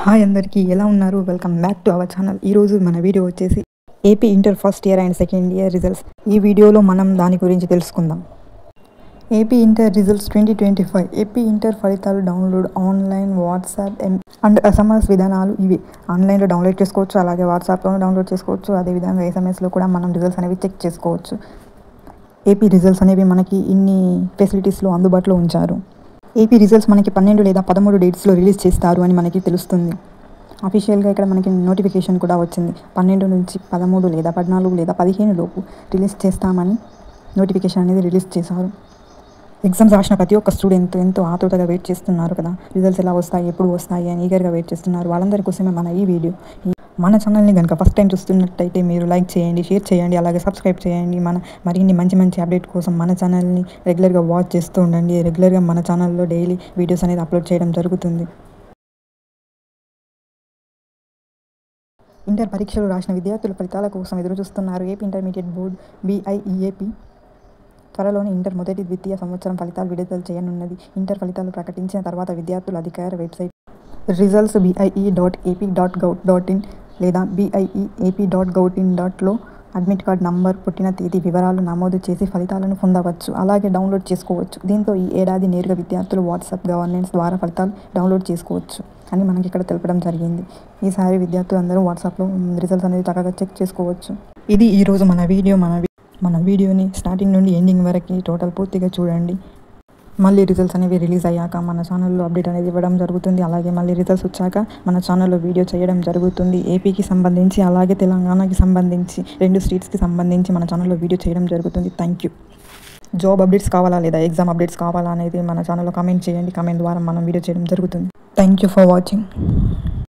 Hi అందరికీ ఎలా ఉన్నారు? Welcome back to our channel. ఈరోజు మన వీడియో వచ్చేసి AP inter first year and second year results. ఈ వీడియోలో మనం దాని గురించి తెలుసుకుందాం. AP inter results 2025. AP inter ఫలితాలు download online, WhatsApp and SMS విధానాలు ఇవి. ఆన్లైన్లో డౌన్లోడ్ చేసుకోవచ్చు, అలాగే వాట్సాప్లో డౌన్లోడ్ చేసుకోవచ్చు. అదేవిధంగా ఎస్ఎంఎస్లో కూడా మనం రిజల్ట్స్ అనేవి చెక్ చేసుకోవచ్చు. ఏపీ రిజల్ట్స్ అనేవి మనకి ఇన్ని ఫెసిలిటీస్లో అందుబాటులో ఉంచారు. ఏపీ రిజల్ట్స్ మనకి 12 లేదా 13 డేట్స్లో రిలీజ్ చేస్తారు అని మనకి తెలుస్తుంది. అఫీషియల్గా ఇక్కడ మనకి నోటిఫికేషన్ కూడా వచ్చింది. 12 నుంచి 13 లేదా 14 లేదా 15 లోపు రిలీజ్ చేస్తామని నోటిఫికేషన్ అనేది రిలీజ్ చేశారు. ఎగ్జామ్స్ రాసిన ప్రతి ఒక్క స్టూడెంట్ ఎంతో ఆతృతగా వెయిట్ చేస్తున్నారు కదా, రిజల్ట్స్ ఎలా వస్తాయి, ఎప్పుడు వస్తాయి అని ఈగర్గా వెయిట్ చేస్తున్నారు. వాళ్ళందరి కోసమే మన ఈ వీడియో. మన ఛానల్ని కనుక ఫస్ట్ టైం చూస్తున్నట్టయితే మీరు లైక్ చేయండి, షేర్ చేయండి, అలాగే సబ్స్క్రైబ్ చేయండి. మరిన్ని మంచి అప్డేట్ కోసం మన ఛానల్ని రెగ్యులర్గా వాచ్ చేస్తూ ఉండండి. రెగ్యులర్గా మన ఛానల్లో డైలీ వీడియోస్ అనేది అప్లోడ్ చేయడం జరుగుతుంది. ఇంటర్ పరీక్షలు రాసిన విద్యార్థుల ఫలితాల కోసం ఎదురుచూస్తున్నారు. ఏపీ ఇంటర్మీడియట్ బోర్డు BIEAP త్వరలోనే ఇంటర్ మొదటి ద్వితీయ సంవత్సరం ఫలితాలు విడుదల చేయనున్నది. ఇంటర్ ఫలితాలు ప్రకటించిన తర్వాత విద్యార్థుల అధికార వెబ్సైట్ రిజల్ట్స్ bie.ap.gov.in లేదా bie.ap.gov.in.లో అడ్మిట్ కార్డ్ నంబర్, పుట్టిన తేదీ వివరాలు నమోదు చేసి ఫలితాలను పొందవచ్చు, అలాగే డౌన్లోడ్ చేసుకోవచ్చు. దీంతో ఈ ఏడాది నేరుగా విద్యార్థులు వాట్సాప్ గవర్నెన్స్ ద్వారా ఫలితాలు డౌన్లోడ్ చేసుకోవచ్చు అని మనకి ఇక్కడ తెలపడం జరిగింది. ఈసారి విద్యార్థులు అందరూ వాట్సాప్లో రిజల్ట్స్ అనేది చక్కగా చెక్ చేసుకోవచ్చు. ఇది ఈరోజు మన వీడియో. మన వీడియోని స్టార్టింగ్ నుండి ఎండింగ్ వరకు టోటల్ పూర్తిగా చూడండి. మళ్ళీ రిజల్ట్స్ అనేవి రిలీజ్ అయ్యాక మన ఛానల్లో అప్డేట్ అనేది ఇవ్వడం జరుగుతుంది. అలాగే మళ్ళీ రిజల్ట్స్ వచ్చాక మన ఛానల్లో వీడియో చేయడం జరుగుతుంది. ఏపీకి సంబంధించి అలాగే తెలంగాణకి సంబంధించి 2 స్టేట్స్కి సంబంధించి మన ఛానల్లో వీడియో చేయడం జరుగుతుంది. Thank you. జాబ్ అప్డేట్స్ కావాలా లేదా ఎగ్జామ్ అప్డేట్స్ కావాలా అనేది మన ఛానల్లో కామెంట్ చేయండి. కామెంట్ ద్వారా మనం వీడియో చేయడం జరుగుతుంది. Thank you for watching.